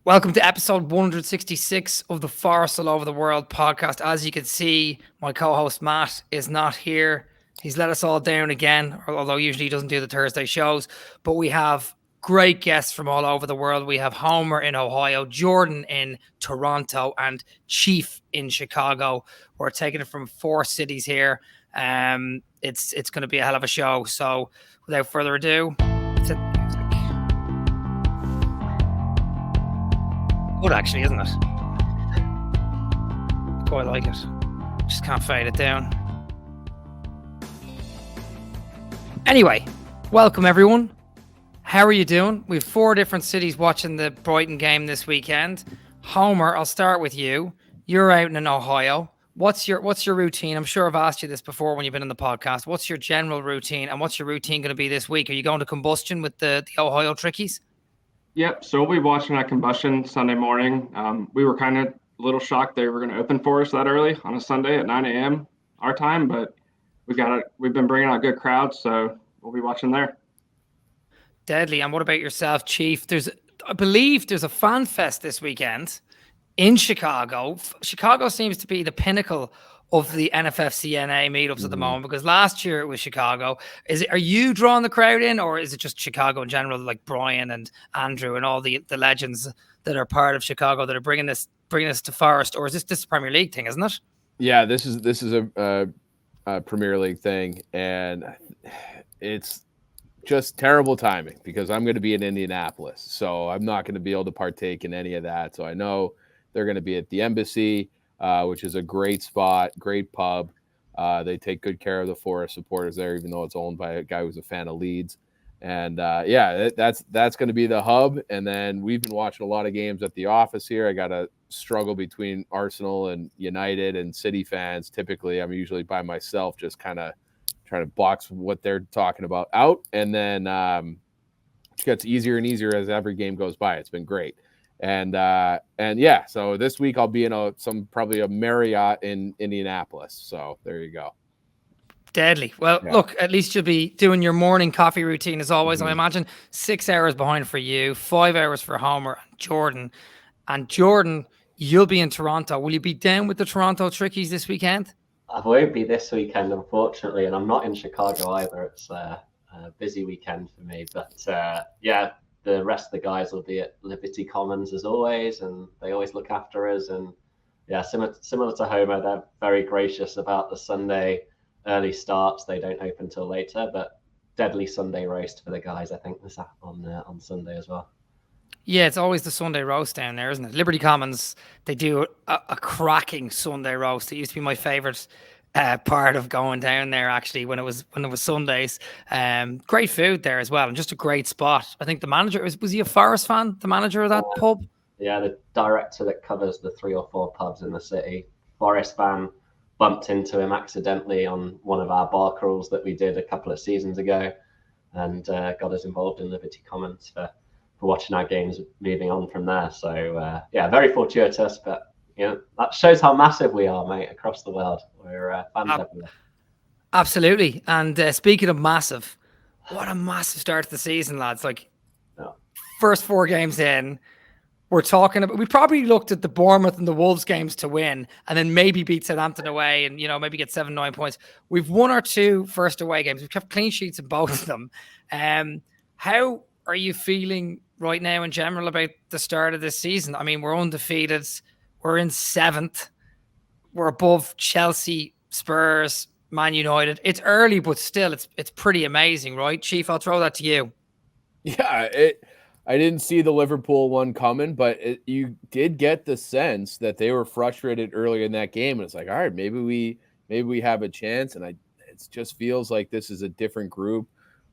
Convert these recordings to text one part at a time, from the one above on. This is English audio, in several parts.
Welcome to episode 166 of the Forest All Over the World podcast. As you can see, my co-host Matt is not here. He's let us all down again, although usually he doesn't do the Thursday shows. But we have great guests from all over the world. We have Homer in Ohio, Jordan in Toronto, and Chief in Chicago. We're taking it from four cities here. It's going to be a hell of a show. So without further ado, it's good actually, isn't it? Quite like it. Just can't fade it down. Anyway, welcome everyone. How are you doing? We have four different cities watching the Brighton game this weekend. Homer, I'll start with you. You're out in Ohio. What's your routine? I'm sure I've asked you this before when you've been in the podcast. What's your general routine, and what's your routine going to be this week? Are you going to Combustion with the Ohio Trickies? Yep. So we'll be watching at Combustion Sunday morning. We were kind of a little shocked they were going to open for us that early on a Sunday at 9 a.m. our time, but we've been bringing out good crowds, so we'll be watching there. Deadly. And what about yourself, Chief? I believe there's a fan fest this weekend in Chicago. Chicago seems to be the pinnacle of the NFFC NA meetups at the moment, because last year it was Chicago. Are you drawing the crowd in, or is it just Chicago in general, like Brian and Andrew and all the legends that are part of Chicago that are bringing this to Forest, or is this a Premier League thing, isn't it? Yeah, this is a Premier League thing, and it's just terrible timing because I'm going to be in Indianapolis, so I'm not going to be able to partake in any of that. So I know they're going to be at the Embassy, which is a great spot, great pub. They take good care of the Forest supporters there, even though it's owned by a guy who's a fan of Leeds. And that's going to be the hub. And then we've been watching a lot of games at the office here. I got to struggle between Arsenal and United and City fans. Typically, I'm usually by myself, just kind of trying to box what they're talking about out. And then it gets easier and easier as every game goes by. It's been great. And yeah, so this week I'll be in probably a Marriott in Indianapolis. So there you go. Deadly. Well, yeah. Look, at least you'll be doing your morning coffee routine as always. Mm-hmm. I imagine 6 hours behind for you, 5 hours for Homer and Jordan. And Jordan, you'll be in Toronto. Will you be down with the Toronto Trickies this weekend? I won't be this weekend, unfortunately, and I'm not in Chicago either. It's a busy weekend for me. But yeah, the rest of the guys will be at Liberty Commons as always, and they always look after us. And yeah, similar to Homer, they're very gracious about the Sunday early starts. They don't open till later, but deadly Sunday roast for the guys, I think, this on Sunday as well. Yeah, it's always the Sunday roast down there, isn't it? Liberty Commons, they do a cracking Sunday roast. It used to be my favourite part of going down there, actually, when it was Sundays. Great food there as well, and just a great spot. I think the manager was he a Forest fan? The manager of that pub? Yeah, the director that covers the 3 or 4 pubs in the city, Forest fan. Bumped into him accidentally on one of our bar crawls that we did a couple of seasons ago, and got us involved in Liberty Commons for watching our games moving on from there. So yeah, very fortuitous, but that shows how massive we are, mate, across the world. We're fans everywhere. Absolutely. And speaking of massive, what a massive start to the season, lads. Like, first 4 games in, we're talking about, we probably looked at the Bournemouth and the Wolves games to win, and then maybe beat Southampton away and, maybe get 7-9 points. We've won our 2 first away games. We've kept clean sheets in both of them. How are you feeling right now in general about the start of this season? I mean, we're undefeated. We're in 7th. We're above Chelsea, Spurs, Man United. It's early, but still, it's pretty amazing, right? Chief, I'll throw that to you. Yeah, I didn't see the Liverpool one coming, but you did get the sense that they were frustrated earlier in that game. And it's like, all right, maybe we have a chance. And it just feels like this is a different group.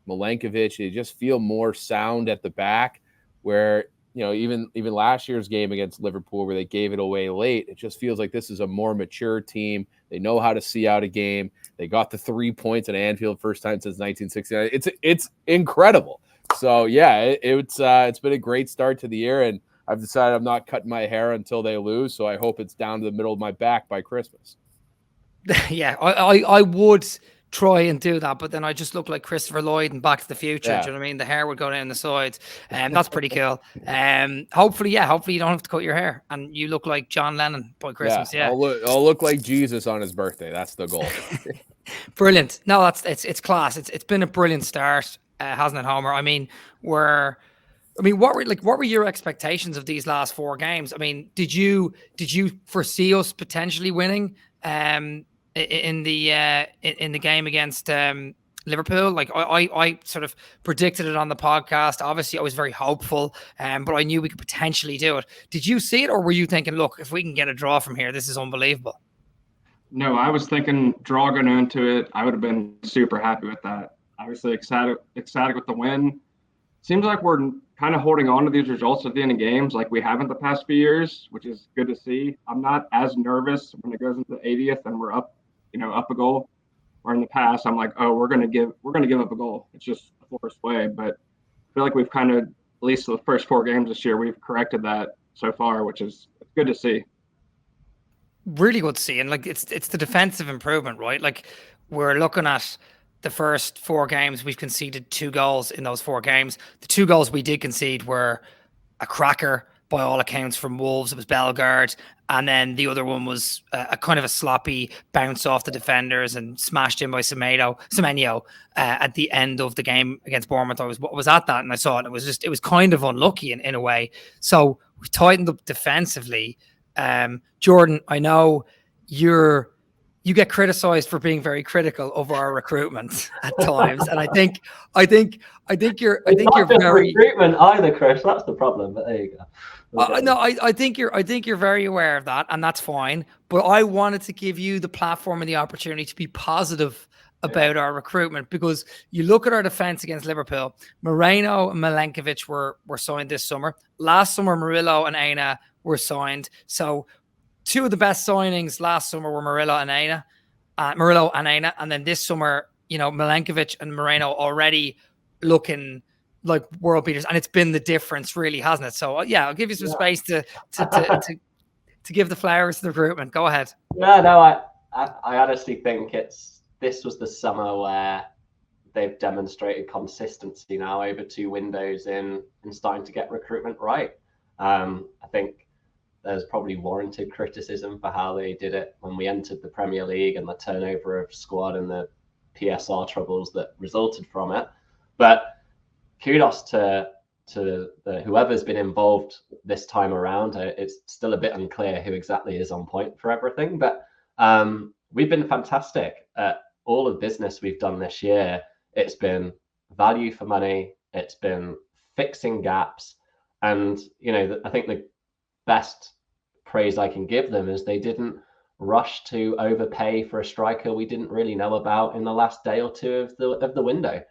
Milenkovic, they just feel more sound at the back, where, even last year's game against Liverpool where they gave it away late, it just feels like this is a more mature team. They know how to see out a game. They got the 3 points at Anfield first time since 1969. It's incredible. So yeah, it's been a great start to the year, and I've decided I'm not cutting my hair until they lose. So I hope it's down to the middle of my back by Christmas. Yeah, I would try and do that, but then I just look like Christopher Lloyd in Back to the Future. Yeah. Do you know what I mean? The hair would go down the sides. That's pretty cool. Hopefully you don't have to cut your hair and you look like John Lennon by Christmas. Yeah. I'll look like Jesus on his birthday. That's the goal. Brilliant. No, it's class. It's been a brilliant start, hasn't it, Homer? I mean, what were your expectations of these last 4 games? I mean, did you foresee us potentially winning in the game against Liverpool? Like I sort of predicted it on the podcast. Obviously, I was very hopeful, but I knew we could potentially do it. Did you see it, or were you thinking, look, if we can get a draw from here, this is unbelievable? No, I was thinking draw going into it. I would have been super happy with that. Obviously excited with the win. Seems like we're kind of holding on to these results at the end of games like we haven't the past few years, which is good to see. I'm not as nervous when it goes into the 80th and we're up a goal. Or in the past, I'm like, oh, we're gonna give up a goal. It's just a forced way. But I feel like we've kind of, at least the first 4 games this year, we've corrected that so far, which is good to see. Really good to see. And like it's the defensive improvement, right? Like we're looking at the first 4 games, we've conceded 2 goals in those 4 games. The 2 goals we did concede were a cracker by all accounts from Wolves. It was Bellegarde. And then the other one was a kind of a sloppy bounce off the defenders and smashed in by Semenyo at the end of the game against Bournemouth. I was at that and I saw it. It was kind of unlucky in a way. So we tightened up defensively. Jordan, I know you get criticized for being very critical of our recruitment at times, and I think you're very recruitment either, Chris. That's the problem. But there you go. No, I think you're very aware of that, and that's fine. But I wanted to give you the platform and the opportunity to be positive about our recruitment, because you look at our defense against Liverpool. Moreno and Milenkovic were signed this summer. Last summer, Murillo and Aina were signed. So 2 of the best signings last summer were Murillo and Aina, and then this summer, Milenkovic and Moreno already looking like world beaters, and it's been the difference, really, hasn't it? So yeah, I'll give you some space to give the flowers to the recruitment. Go ahead. No, I honestly think this was the summer where they've demonstrated consistency now over 2 windows in starting to get recruitment right. I think there's probably warranted criticism for how they did it when we entered the Premier League and the turnover of squad and the PSR troubles that resulted from it. But kudos to whoever's been involved this time around. It's still a bit unclear who exactly is on point for everything, but we've been fantastic at all of business we've done this year. It's been value for money. It's been fixing gaps. And, I think the best praise I can give them is they didn't rush to overpay for a striker we didn't really know about in the last day or 2 of the window.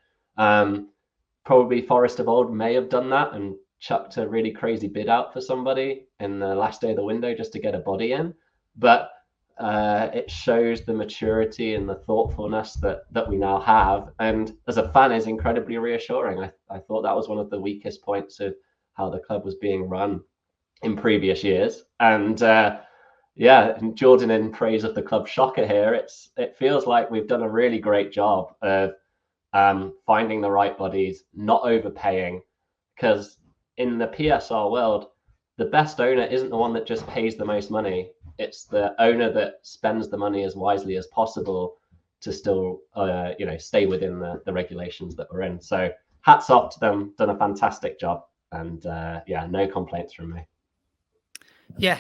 Probably Forest of old may have done that and chucked a really crazy bid out for somebody in the last day of the window just to get a body in. But it shows the maturity and the thoughtfulness that we now have. And as a fan, is incredibly reassuring. I thought that was one of the weakest points of how the club was being run in previous years. And Jordan, in praise of the club shocker here, it feels like we've done a really great job of finding the right bodies, not overpaying, because in the PSR world, the best owner isn't the one that just pays the most money. It's the owner that spends the money as wisely as possible to still, stay within the regulations that we're in. So hats off to them, done a fantastic job. And no complaints from me. Yeah.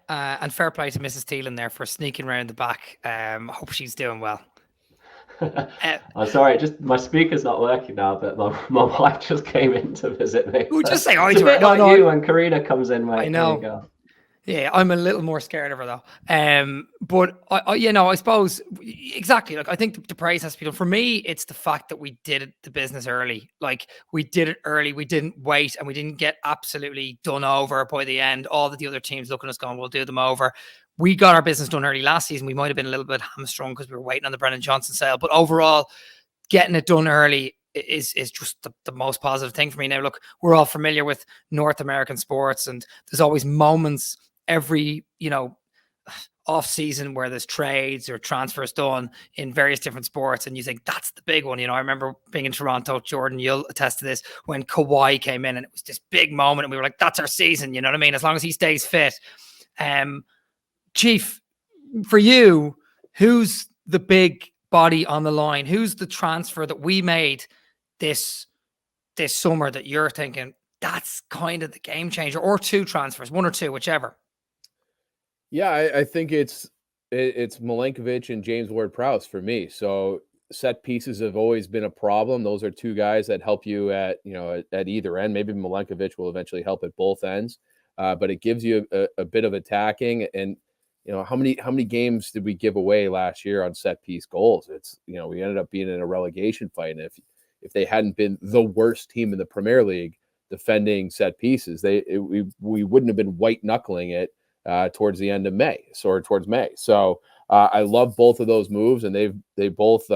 And fair play to Mrs. Thielen there for sneaking around the back. Hope she's doing well. I'm sorry, just my speaker's not working now, but my wife just came in to visit me. We'll just say hi to her. No, you when Karina comes in, mate. I know. Yeah, I'm a little more scared of her though. But I suppose exactly. Like I think the praise has to be done. For me, it's the fact that we did the business early. Like we did it early. We didn't wait, and we didn't get absolutely done over by the end. All of the other teams looking at us going, "We'll do them over." We got our business done early last season. We might have been a little bit hamstrung because we were waiting on the Brennan Johnson sale. But overall, getting it done early is just the most positive thing for me. Now, look, we're all familiar with North American sports, and there's always moments every, off season where there's trades or transfers done in various different sports, and you think that's the big one. I remember being in Toronto, Jordan, you'll attest to this, when Kawhi came in and it was this big moment and we were like, that's our season, you know what I mean? As long as he stays fit. Chief, for you, who's the big body on the line? Who's the transfer that we made this summer that you're thinking that's kind of the game changer, or two transfers, one or two, whichever? Yeah, I think it's Milenkovic and James Ward-Prowse for me. So set pieces have always been a problem. Those are two guys that help you at either end. Maybe Milenkovic will eventually help at both ends, but it gives you a bit of attacking. And how many games did we give away last year on set piece goals? It's we ended up being in a relegation fight, and if they hadn't been the worst team in the Premier League defending set pieces, we wouldn't have been white knuckling it towards the end of May, or towards May. So I love both of those moves, and they both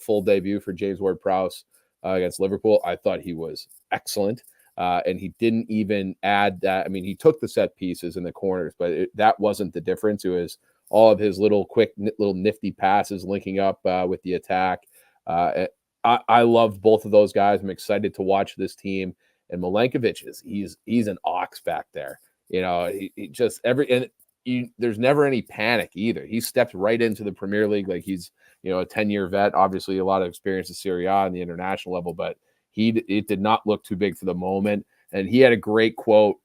full debut for James Ward-Prowse against Liverpool. I thought he was excellent, and he didn't even add that. I mean, he took the set pieces in the corners, but that wasn't the difference. It was all of his little quick, little nifty passes linking up with the attack. I love both of those guys. I'm excited to watch this team. And Milenkovic he's an ox back there. He just there's never any panic either. He stepped right into the Premier League like he's a 10-year vet. Obviously, a lot of experience in Serie A and the international level, but it did not look too big for the moment. And he had a great quote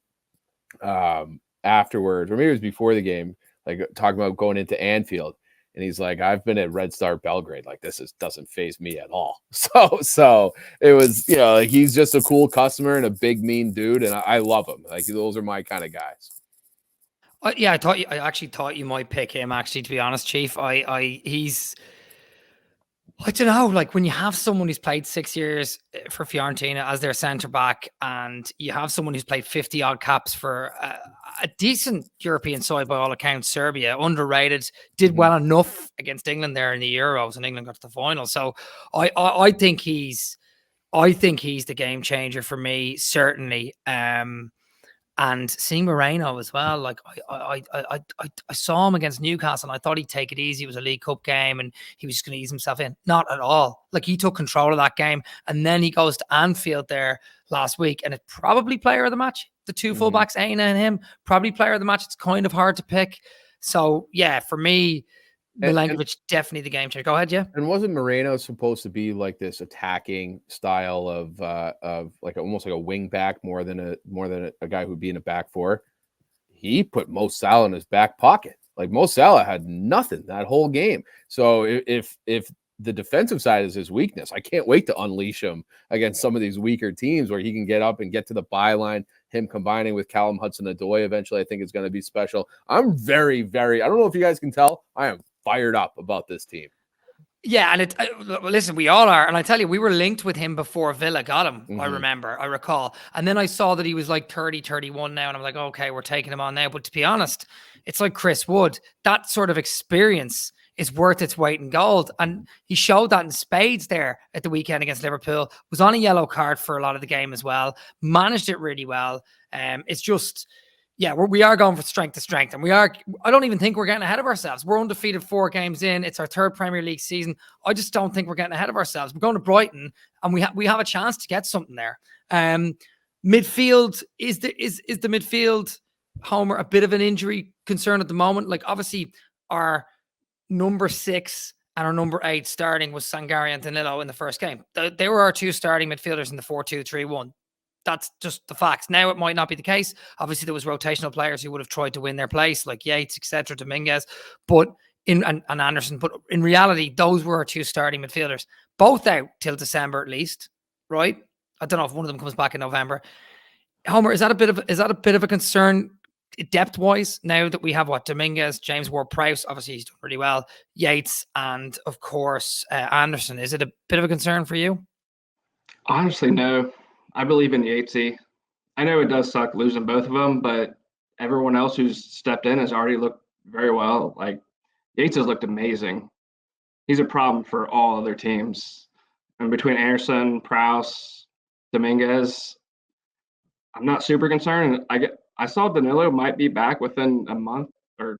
afterwards, or maybe it was before the game, like talking about going into Anfield. And he's like, I've been at Red Star Belgrade. Like, this doesn't faze me at all. So it was, he's just a cool customer and a big, mean dude. And I love him. Like, those are my kind of guys. Yeah, I actually thought you might pick him, actually, to be honest, Chief. I don't know, like when you have someone who's played 6 years for Fiorentina as their centre back, and you have someone who's played 50 odd caps for a decent European side by all accounts, Serbia, underrated, did well enough against England there in the Euros, and England got to the final. So I think he's the game changer for me, certainly. And seeing Moreno as well, like I saw him against Newcastle, and I thought he'd take it easy. It was a League Cup game, and he was just going to ease himself in. Not at all. Like, he took control of that game, and then he goes to Anfield there last week, and it's probably player of the match. The two fullbacks, Aina and him, probably player of the match. It's kind of hard to pick. So yeah, for me, Milenkovic definitely the game changer. Go ahead, yeah. And wasn't Moreno supposed to be like this attacking style of like almost like a wing back more than a guy who'd be in a back four? He put Mo Salah in his back pocket. Like, Mo Salah had nothing that whole game. So if the defensive side is his weakness, I can't wait to unleash him against some of these weaker teams where he can get up and get to the byline. Him combining with Callum Hudson-Odoi eventually, I think, is going to be special. I'm very, very, I don't know if you guys can tell, I am fired up about this team. Yeah, and listen, we all are. And I tell you, we were linked with him before Villa got him. I recall. And then I saw that he was like 30, 31 now. And I'm like, okay, we're taking him on now. But to be honest, it's like Chris Wood. That sort of experience is worth its weight in gold. And he showed that in spades there at the weekend against Liverpool. Was on a yellow card for a lot of the game as well. Managed it really well. It's just... yeah, we are going from strength to strength, and I don't even think we're getting ahead of ourselves. We're undefeated 4 games in. It's our 3rd Premier League season. I just don't think we're getting ahead of ourselves. We're going to Brighton, and we have a chance to get something there. Midfield, is the midfield, Homer, a bit of an injury concern at the moment? Like, obviously, our number 6 and our number 8 starting was Sangare and Danilo in the first game. They were our 2 starting midfielders in the 4-2-3-1. That's just the facts. Now it might not be the case. Obviously, there was rotational players who would have tried to win their place, like Yates, etc., Dominguez, and Anderson. But in reality, those were our 2 starting midfielders, both out till December at least, right? I don't know if one of them comes back in November. Homer, is that a bit of a concern depth wise now that we have Dominguez, James Ward-Prowse? Obviously, he's done really well. Yates, and of course Anderson. Is it a bit of a concern for you? Honestly, no. I believe in Yatesy. I know it does suck losing both of them, but everyone else who's stepped in has already looked very well. Like, Yates has looked amazing. He's a problem for all other teams. And between Anderson, Prowse, Dominguez, I'm not super concerned. I saw Danilo might be back within a month or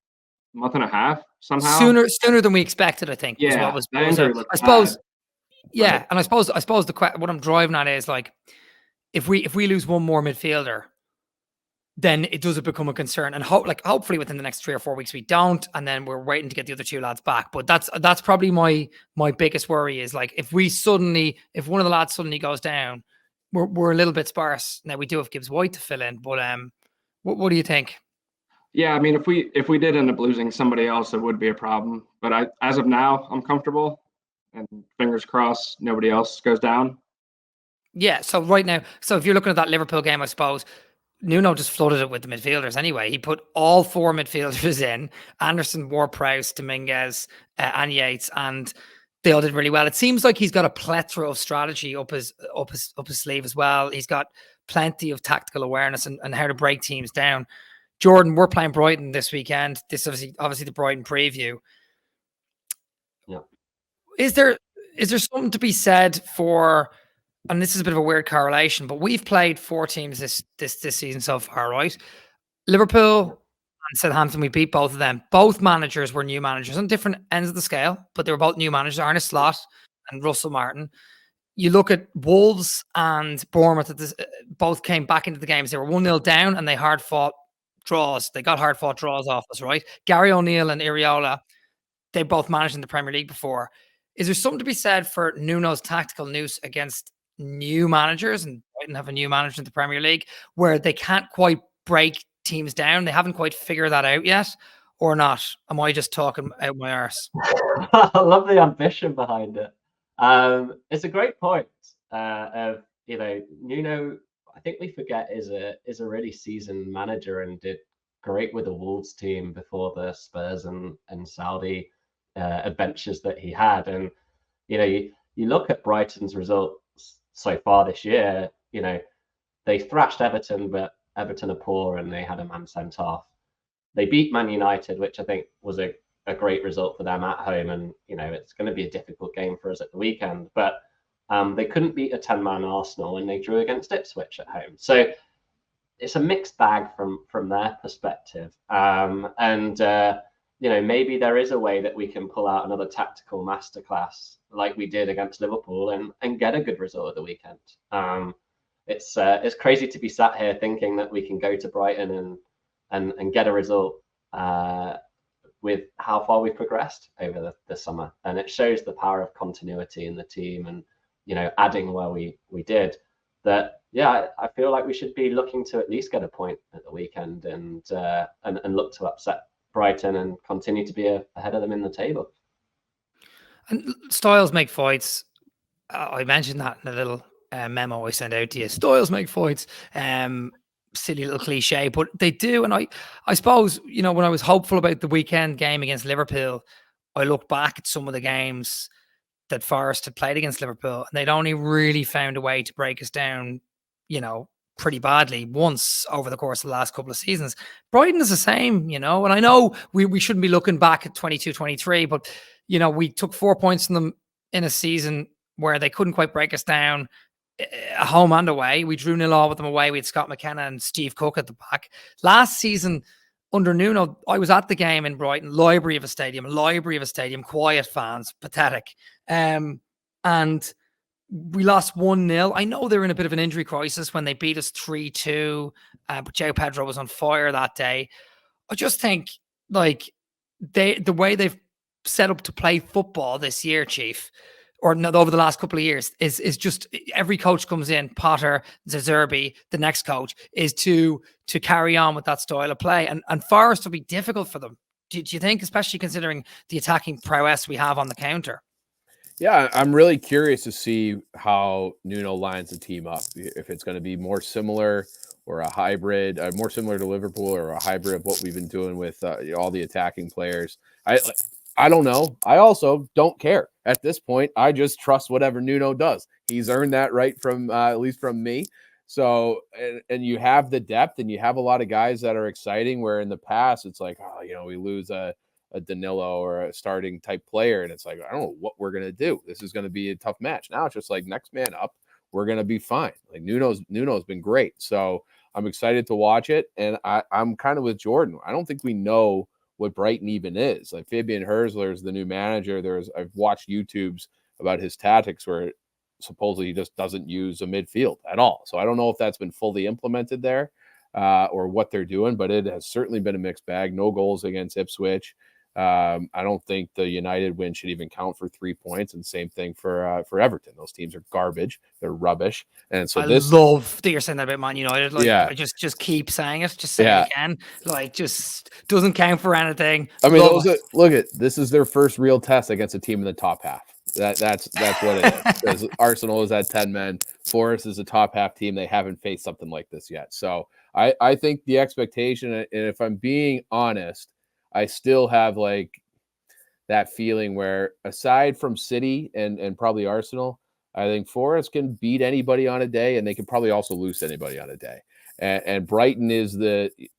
month and a half somehow. Sooner than we expected, I think. Yeah, was that injury looked I suppose. bad, Yeah, but and I suppose what I'm driving at is like, if we lose one more midfielder, then it does become a concern. And hopefully within the next 3 or 4 weeks we don't, and then we're waiting to get the other two lads back. But that's probably my biggest worry is like, if one of the lads suddenly goes down, we're a little bit sparse. Now we do have Gibbs White to fill in, but what do you think? yeah, I mean, if we did end up losing somebody else, it would be a problem. But as of now, I'm comfortable, and fingers crossed nobody else goes down. Yeah. So right now, if you're looking at that Liverpool game, I suppose Nuno just flooded it with the midfielders anyway. He put all 4 midfielders in: Anderson, Ward-Prowse, Dominguez, and Yates, and they all did really well. It seems like he's got a plethora of strategy up his sleeve as well. He's got plenty of tactical awareness and how to break teams down. Jordan, we're playing Brighton this weekend. This is obviously the Brighton preview. Yeah. Is there something to be said for? And this is a bit of a weird correlation, but we've played 4 teams this season so far, right? Liverpool and Southampton, we beat both of them. Both managers were new managers on different ends of the scale, but they were both new managers, Arne Slot and Russell Martin. You look at Wolves and Bournemouth, both came back into the games. They were 1-0 down and they hard-fought draws. They got hard-fought draws off us, right? Gary O'Neill and Iriola, they both managed in the Premier League before. Is there something to be said for Nuno's tactical nous against new managers, and Brighton have a new manager in the Premier League, where they can't quite break teams down? They haven't quite figured that out yet, or not? Am I just talking out my arse? I love the ambition behind it. It's a great point. Of Nuno, I think we forget is a really seasoned manager and did great with the Wolves team before the Spurs and Saudi adventures that he had. And you look at Brighton's results so far this year. They thrashed Everton, but Everton are poor and they had a man sent off. They beat Man United, which I think was a great result for them at home, and it's going to be a difficult game for us at the weekend. But they couldn't beat a 10-man Arsenal, and they drew against Ipswich at home. So it's a mixed bag from their perspective. Maybe there is a way that we can pull out another tactical masterclass like we did against Liverpool and get a good result at the weekend. It's crazy to be sat here thinking that we can go to Brighton and get a result with how far we've progressed over the summer. And it shows the power of continuity in the team and, adding where we did that. Yeah, I feel like we should be looking to at least get a point at the weekend and look to upset Brighton and continue to be ahead of them in the table. And styles make fights. I mentioned that in a little memo I sent out to you. Styles make fights. Silly little cliche, but they do. And I suppose, when I was hopeful about the weekend game against Liverpool, I looked back at some of the games that Forest had played against Liverpool, and they'd only really found a way to break us down, pretty badly once over the course of the last couple of seasons. Brighton is the same, and I know we shouldn't be looking back at 22-23, but we took 4 points from them in a season where they couldn't quite break us down, at home and away. We drew 0-0 with them away. We had Scott McKenna and Steve Cook at the back. Last season under Nuno, I was at the game in Brighton, library of a stadium, quiet fans, pathetic. And we lost 1-0. I know they're in a bit of an injury crisis when they beat us 3-2, but João Pedro was on fire that day. I just think the way they've set up to play football this year, Chief, or not over the last couple of years, is just every coach comes in, Potter, Zerbi, the next coach, is to carry on with that style of play. And Forest will be difficult for them. Do you think, especially considering the attacking prowess we have on the counter? Yeah, I'm really curious to see how Nuno lines the team up. If it's going to be more similar or a hybrid, more similar to Liverpool, or a hybrid of what we've been doing with all the attacking players. I don't know. I also don't care at this point. I just trust whatever Nuno does. He's earned that right from at least from me. So, and you have the depth, and you have a lot of guys that are exciting, where in the past it's like, we lose a Danilo or a starting type player, and it's like, I don't know what we're gonna do. This is gonna be a tough match. Now it's just like, next man up, we're gonna be fine. Like Nuno's been great, so I'm excited to watch it. And I'm kind of with Jordan. I don't think we know what Brighton even is. Like Fabian Herzler is the new manager. I've watched YouTubes about his tactics where supposedly he just doesn't use a midfield at all. So I don't know if that's been fully implemented there or what they're doing, but it has certainly been a mixed bag. No goals against Ipswich. I don't think the United win should even count for 3 points, and same thing for Everton. Those teams are garbage. They're rubbish. And so I love that you're saying that about Man United. Like, yeah, I just keep saying it. Just say it again. Like, just doesn't count for anything. I mean, look at this is their first real test against a team in the top half. That's what it is. Because Arsenal is at 10 men. Forest is a top half team. They haven't faced something like this yet. So I think the expectation, and if I'm being honest, I still have like that feeling where aside from City and probably Arsenal, I think Forest can beat anybody on a day, and they can probably also lose anybody on a day. And Brighton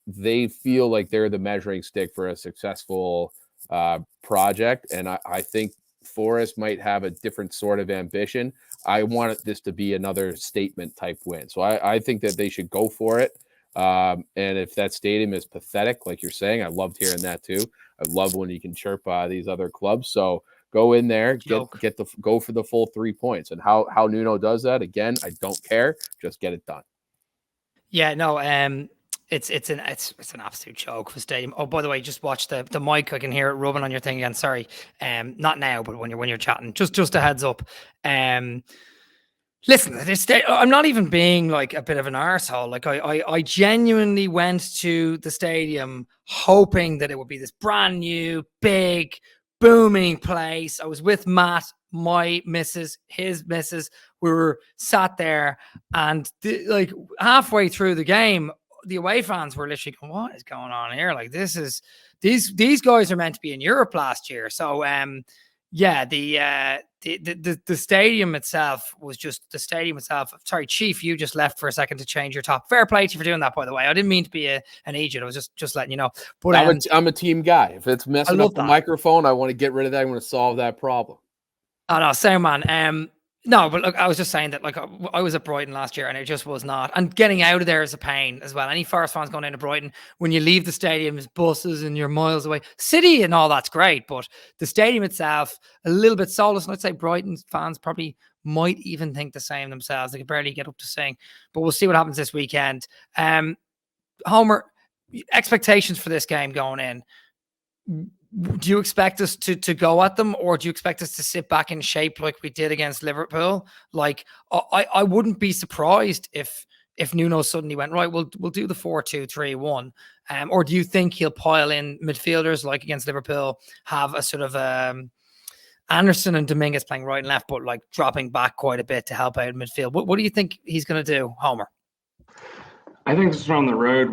they feel like they're the measuring stick for a successful project. And I think Forest might have a different sort of ambition. I want this to be another statement type win. So I think that they should go for it. And if that stadium is pathetic, like you're saying, I loved hearing that too. I love when you can chirp these other clubs. So go in there, go for the full 3 points. And how Nuno does that, again, I don't care. Just get it done. Yeah, no, it's an absolute joke for stadium. Oh, by the way, just watch the mic. I can hear it rubbing on your thing again. Sorry, not now, but when you're chatting, just a heads up. Listen, I'm not even being like a bit of an arsehole. Like I genuinely went to the stadium hoping that it would be this brand new, big, booming place. I was with Matt, my missus, his missus. We were sat there, and like halfway through the game, the away fans were literally going, "What is going on here? Like these guys are meant to be in Europe last year." So yeah, the stadium itself was just the stadium itself. Sorry, Chief, you just left for a second to change your top. Fair play to you for doing that, by the way. I didn't mean to be an idiot. I was just letting you know. But I'm a team guy. If it's messing up the microphone, I want to get rid of that. I want to solve that problem. Oh no, same man. No, but look, I was just saying that like I was at Brighton last year and it just was not. And getting out of there is a pain as well. Any Forest fans going into Brighton, when you leave the stadium, it's buses and you're miles away. City and all that's great, but the stadium itself, a little bit soulless. And I'd say Brighton fans probably might even think the same themselves. They can barely get up to sing. But we'll see what happens this weekend. Homer, expectations for this game going in. Do you expect us to go at them, or do you expect us to sit back in shape like we did against Liverpool? Like I wouldn't be surprised if Nuno suddenly went, right, we'll do the 4-2-3-1. Or do you think he'll pile in midfielders like against Liverpool, have a sort of Anderson and Dominguez playing right and left, but like dropping back quite a bit to help out in midfield? What do you think he's going to do, Homer? I think this is on the road.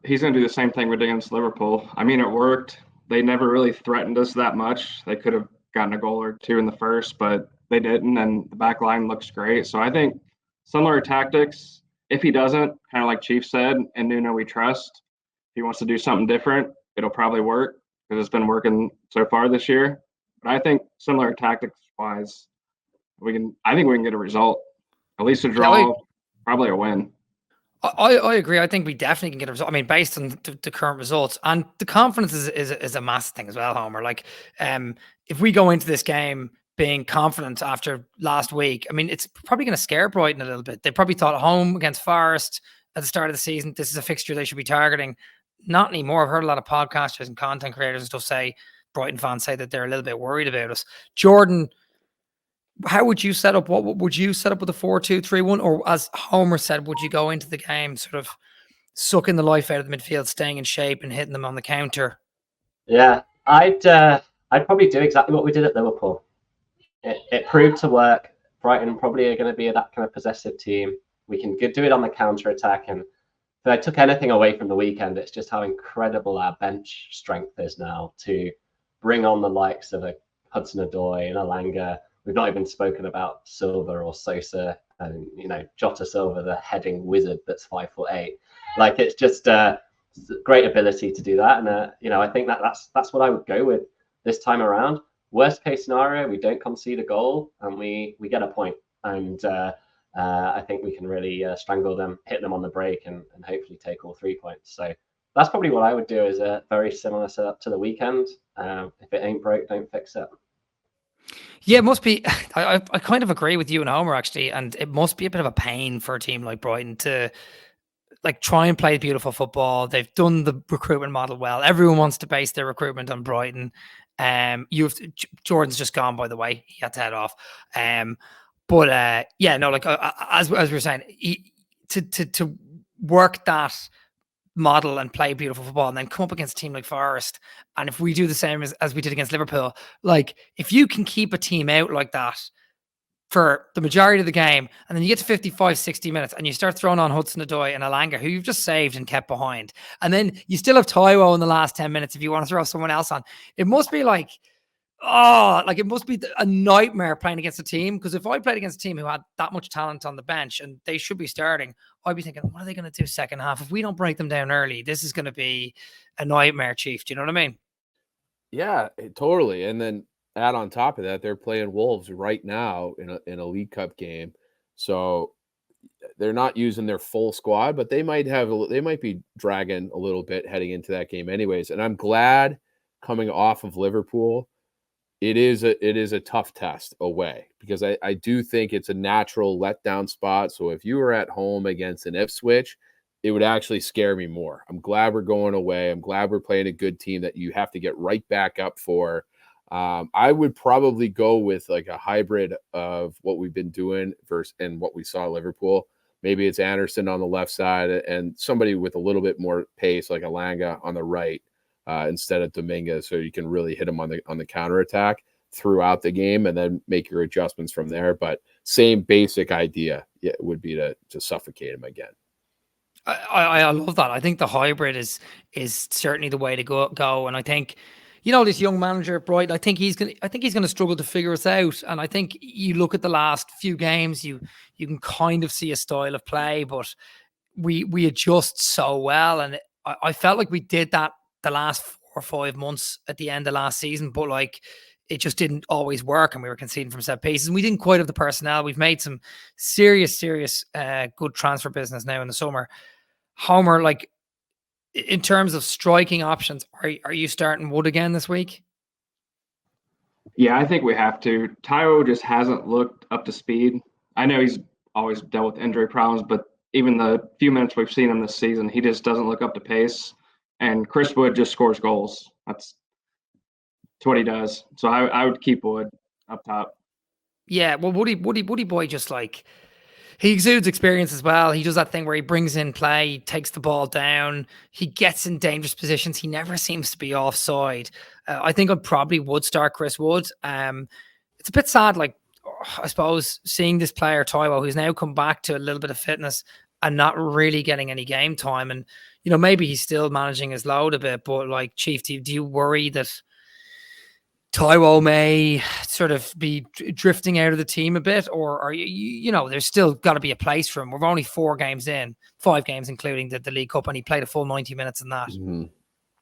He's going to do the same thing we did against Liverpool. I mean, it worked. They never really threatened us that much. They could have gotten a goal or two in the first, but they didn't, and the back line looks great. So I think similar tactics. If he doesn't, kind of like Chief said, and Nuno we trust, if he wants to do something different, it'll probably work because it's been working so far this year. But I think similar tactics-wise, I think we can get a result. At least a draw, probably a win. I agree. I think we definitely can get a result. I mean, based on the current results, and the confidence is a massive thing as well, Homer. Like, if we go into this game being confident after last week, I mean, it's probably going to scare Brighton a little bit. They probably thought home against Forest at the start of the season, this is a fixture they should be targeting. Not anymore. I've heard a lot of podcasters and content creators and stuff say, Brighton fans say that they're a little bit worried about us. Jordan, how would you set up? What would you set up with a 4-2-3-1? Or as Homer said, would you go into the game sort of sucking the life out of the midfield, staying in shape and hitting them on the counter? Yeah, I'd probably do exactly what we did at Liverpool. It proved to work. Brighton probably are going to be that kind of possessive team. We can do it on the counter attack. And if I took anything away from the weekend, it's just how incredible our bench strength is now to bring on the likes of a Hudson-Odoi and Alanga. We've not even spoken about Silva or Sosa and, Jota Silva, the heading wizard that's 5'8". Like, it's just a great ability to do that. And, I think that's what I would go with this time around. Worst case scenario, we don't concede a goal and we get a point. And I think we can really strangle them, hit them on the break and hopefully take all 3 points. So that's probably what I would do, is a very similar setup to the weekend. If it ain't broke, don't fix it. Yeah, it must be. I kind of agree with you and Homer, actually, and it must be a bit of a pain for a team like Brighton to like try and play beautiful football. They've done the recruitment model well. Everyone wants to base their recruitment on Brighton. Jordan's just gone, by the way. He had to head off. Yeah, no, like as we were saying, to work that model and play beautiful football and then come up against a team like Forest. And if we do the same as we did against Liverpool, like if you can keep a team out like that for the majority of the game, and then you get to 55, 60 minutes and you start throwing on Hudson-Odoi and Alanga, who you've just saved and kept behind. And then you still have Taiwo in the last 10 minutes if you want to throw someone else on. It must be like, it must be a nightmare playing against a team. Because if I played against a team who had that much talent on the bench and they should be starting, I'd be thinking, what are they going to do second half? If we don't break them down early, this is going to be a nightmare, Chief. Do you know what I mean? Yeah, totally. And then add on top of that, they're playing Wolves right now in a League Cup game. So they're not using their full squad, but they might be dragging a little bit heading into that game anyways. And I'm glad, coming off of Liverpool, it is a tough test away, because I do think it's a natural letdown spot. So if you were at home against an Ipswich, it would actually scare me more. I'm glad we're going away. I'm glad we're playing a good team that you have to get right back up for. I would probably go with like a hybrid of what we've been doing and what we saw at Liverpool. Maybe it's Anderson on the left side and somebody with a little bit more pace like Alanga on the right, instead of Dominguez, so you can really hit him on the counterattack throughout the game and then make your adjustments from there. But same basic idea would be to suffocate him again. I love that. I think the hybrid is certainly the way to go. And I think, this young manager at Brighton, I think he's gonna struggle to figure us out. And I think you look at the last few games, you can kind of see a style of play, but we adjust so well. And I felt like we did that the last 4 or 5 months at the end of last season, but like it just didn't always work, and we were conceding from set pieces, and we didn't quite have the personnel. We've made some serious good transfer business now in the summer. Homer, like in terms of striking options, are you starting Wood again this week? Yeah, I think we have to. Taiwo just hasn't looked up to speed. I know he's always dealt with injury problems, but even the few minutes we've seen him this season, he just doesn't look up to pace. And Chris Wood just scores goals. That's what he does. So I would keep Wood up top. Yeah, well, Woody boy, just like, he exudes experience as well. He does that thing where he brings in play, he takes the ball down, he gets in dangerous positions. He never seems to be offside. I think I probably would start Chris Wood. It's a bit sad, like, I suppose, seeing this player, Taiwo, who's now come back to a little bit of fitness and not really getting any game time. And, maybe he's still managing his load a bit, but like, Chief, do you worry that Taiwo may sort of be drifting out of the team a bit, or are there's still got to be a place for him? We're only 4 games in, 5 games, including the League Cup, and he played a full 90 minutes in that. Mm-hmm.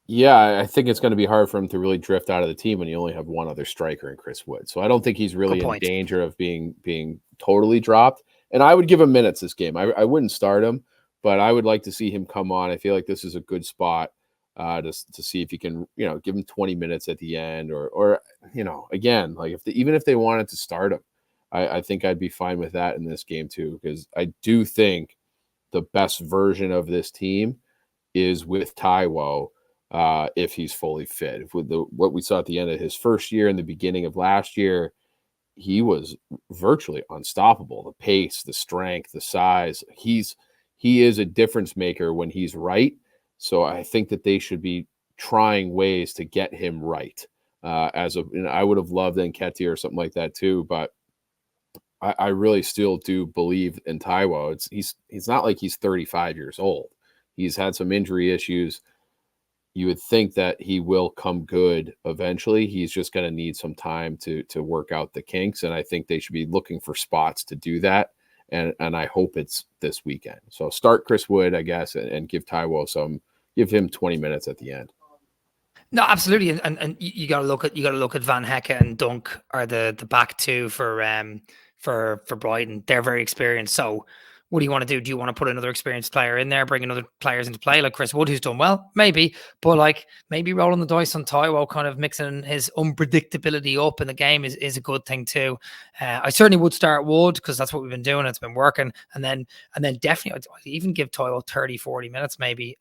Yeah, I think it's going to be hard for him to really drift out of the team when you only have one other striker in Chris Wood. So I don't think he's really in danger of being totally dropped. And I would give him minutes this game. I wouldn't start him, but I would like to see him come on. I feel like this is a good spot to see if you can, give him 20 minutes at the end, or again, like even if they wanted to start him, I think I'd be fine with that in this game too, because I do think the best version of this team is with Taiwo. If he's fully fit. With what we saw at the end of his first year and the beginning of last year, he was virtually unstoppable. The pace, the strength, the size. He is a difference maker when he's right. So I think that they should be trying ways to get him right. I would have loved Nketiah or something like that too, but I really still do believe in Taiwo. He's not like he's 35 years old. He's had some injury issues. You would think that he will come good eventually. He's just going to need some time to work out the kinks, and I think they should be looking for spots to do that. And I hope it's this weekend. So start Chris Wood, I guess, and give Taiwo give him 20 minutes at the end. No, absolutely, and you got to look at Van Hecke and Dunk are the back two for Brighton. They're very experienced. So what do you want to do? Do you want to put another experienced player in there, bring another players into play, like Chris Wood, who's done well? Maybe. But like maybe rolling the dice on Taiwo, kind of mixing his unpredictability up in the game is a good thing too. I certainly would start Wood because that's what we've been doing. It's been working. And then definitely I'd even give Taiwo 30, 40 minutes maybe.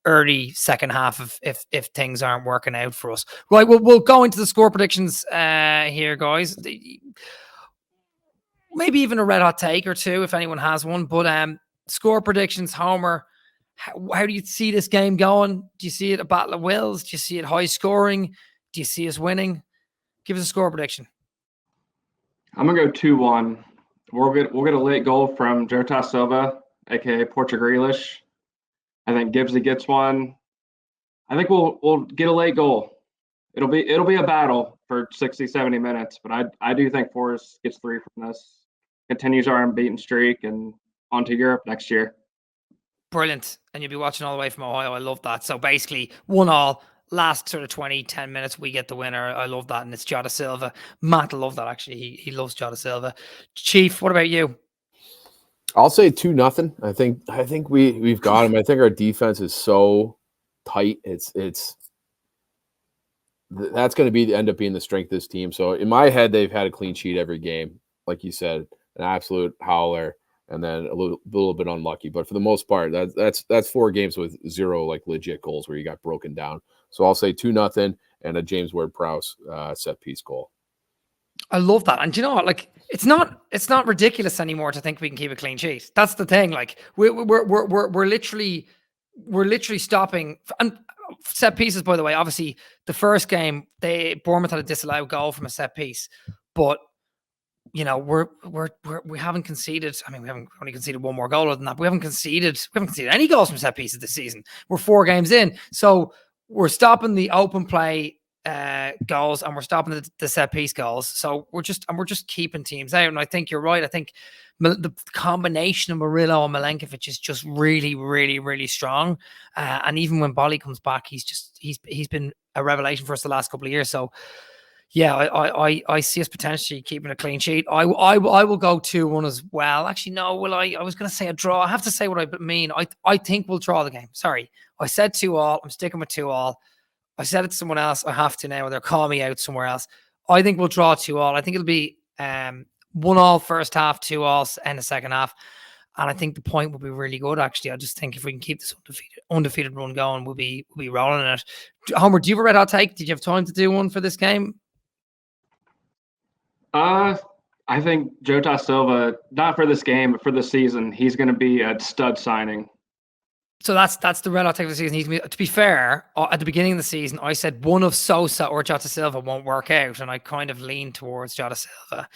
Early second half if things aren't working out for us. Right, we'll go into the score predictions here, guys. Maybe even a red hot take or two if anyone has one. But score predictions, Homer. How do you see this game going? Do you see it a battle of wills? Do you see it high scoring? Do you see us winning? Give us a score prediction. I'm gonna go 2-1. We'll get a late goal from Jota Silva, aka Portuguese. I think Gibbsy gets one. I think we'll get a late goal. It'll be a battle for 60, 70 minutes, but I do think Forest gets 3 from this. Continues our unbeaten streak and on to Europe next year. Brilliant. And you'll be watching all the way from Ohio. I love that. So basically 1-1, last sort of 20, 10 minutes, we get the winner. I love that. And it's Jota Silva. Matt love that actually. He loves Jota Silva. Chief, what about you? I'll say 2-0. I think we've got him. I think our defense is so tight. That's going to end up being the strength of this team. So in my head, they've had a clean sheet every game, like you said, an absolute howler, and then a little bit unlucky. But for the most part, that's 4 games with 0 like legit goals where you got broken down. So I'll say 2-0 and a James Ward-Prowse set piece goal. I love that. And do you know what? Like, it's not ridiculous anymore to think we can keep a clean sheet. That's the thing. Like, we're literally stopping. And set pieces, by the way, obviously the first game Bournemouth had a disallowed goal from a set piece, but we haven't conceded. I mean, we haven't only conceded one more goal other than that. But we haven't conceded any goals from set pieces this season. We're 4 games in, so we're stopping the open play goals and we're stopping the set piece goals. So we're just keeping teams out. And I think you're right. I think the combination of Murillo and Milenkovic is just really, really, really strong. And even when Bolly comes back, he's been a revelation for us the last couple of years. So yeah, I see us potentially keeping a clean sheet. I will go 2-1 as well. Actually, no, will I? I was going to say a draw. I have to say what I mean. I think we'll draw the game. Sorry, I said 2-2. I'm sticking with 2-2. I said it to someone else. I have to now. They're calling me out somewhere else. I think we'll draw 2-2. I think it'll be 1-1 first half, 2-2 end of second half. And I think the point will be really good, actually. I just think if we can keep this undefeated run going, we'll be rolling in it. Homer, do you have a red hot take? Did you have time to do one for this game? I think Jota Silva, not for this game, but for the season, he's going to be a stud signing. So that's the red hot take of the season. To be fair, at the beginning of the season, I said one of Sosa or Jota Silva won't work out, and I kind of leaned towards Jota Silva.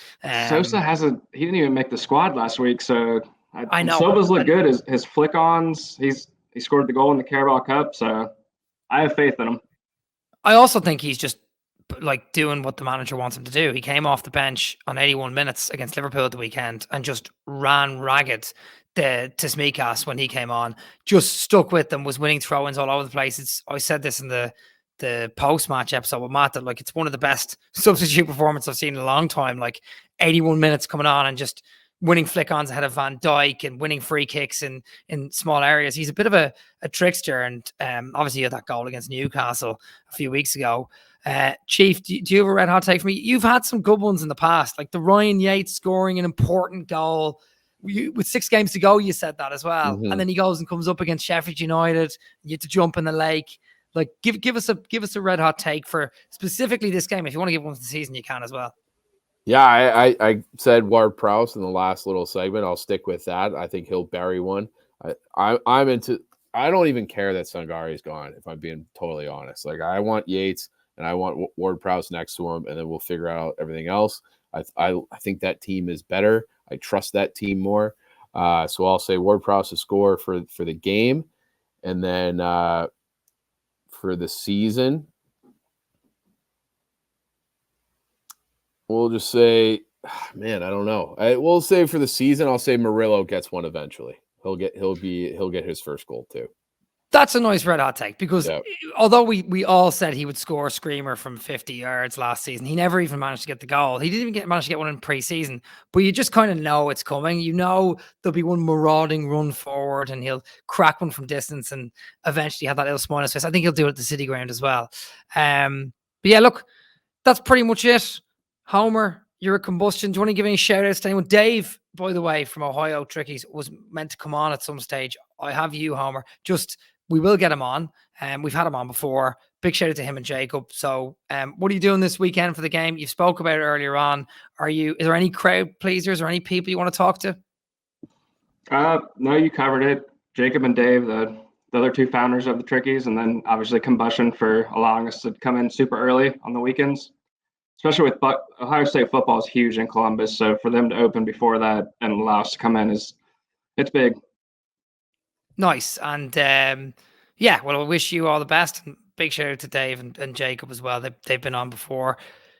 Sosa he didn't even make the squad last week, so I know Silva's look good. His flick-ons, he scored the goal in the Carabao Cup, so I have faith in him. I also think he's just like doing what the manager wants him to do. He came off the bench on 81 minutes against Liverpool at the weekend and just ran ragged to Tsimikas when he came on, just stuck with them, was winning throw-ins all over the place. I said this in the post-match episode with Matt, that like it's one of the best substitute performances I've seen in a long time. Like 81 minutes coming on and just winning flick-ons ahead of Van Dijk and winning free kicks in small areas. He's a bit of a trickster, and obviously he had that goal against Newcastle a few weeks ago. Chief, do you have a red hot take for me? You've had some good ones in the past, like the Ryan Yates scoring an important goal. With 6 games to go, you said that as well. Mm-hmm. And then he goes and comes up against Sheffield United. You have to jump in the lake. Like, give us a red hot take for specifically this game. If you want to give one for the season, you can as well. Yeah, I said Ward-Prowse in the last little segment. I'll stick with that. I think he'll bury one. I'm into. I don't even care that Sangari's gone, if I'm being totally honest. Like, I want Yates and I want Ward-Prowse next to him, and then we'll figure out everything else. I think that team is better. I trust that team more. So I'll say Ward-Prowse to score for the game. And then for the season, we'll just say, man, I don't know. We'll say for the season, I'll say Murillo gets one eventually. He'll get his first goal too. That's a nice red hot take, because Yep. although we all said he would score a screamer from 50 yards last season, he never even managed to get the goal. He didn't even manage to get one in pre-season, but you just kind of know it's coming. You know there'll be one marauding run forward and he'll crack one from distance and eventually have that little smile on his face. I think he'll do it at the City Ground as well. But yeah, look, that's pretty much it. Homer, you're a combustion. Do you want to give any shout outs to anyone? Dave, by the way, from Ohio Trickies, was meant to come on at some stage. I have you, Homer. We will get him on. We've had him on before. Big shout out to him and Jacob. So what are you doing this weekend for the game? You spoke about it earlier on. Is there any crowd pleasers or any people you want to talk to? No, you covered it. Jacob and Dave, the other two founders of the Trickies, and then obviously Combustion for allowing us to come in super early on the weekends. Especially with Ohio State football is huge in Columbus. So for them to open before that and allow us to come in it's big. Nice. And yeah, well, I wish you all the best. Big shout out to Dave and Jacob as well. They've been on before.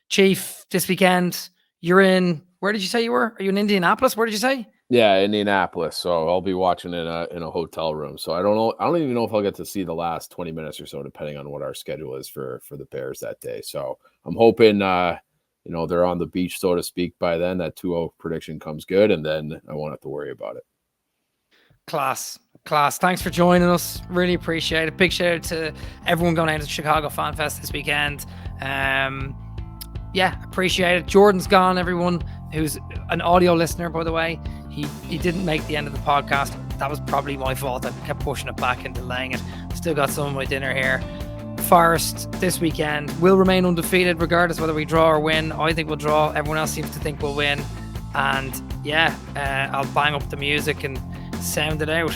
Chief, this weekend, you're in, where did you say you were? Are you in Indianapolis? Where did you say? Yeah, Indianapolis. So I'll be watching in a hotel room. So I don't know. I don't even know if I'll get to see the last 20 minutes or so, depending on what our schedule is for the Bears that day. So I'm hoping, they're on the beach, so to speak, by then. That 2-0 prediction comes good, and then I won't have to worry about it. Class. Thanks for joining us. Really appreciate it. Big shout out to everyone going out to Chicago Fan Fest this weekend. Yeah, appreciate it. Jordan's gone, everyone who's an audio listener, by the way. He didn't make the end of the podcast. That was probably my fault. I kept pushing it back and delaying it. Still got some of my dinner here. Forest this weekend will remain undefeated regardless whether we draw or win. I think we'll draw. Everyone else seems to think we'll win. And yeah, I'll bang up the music and sound it out.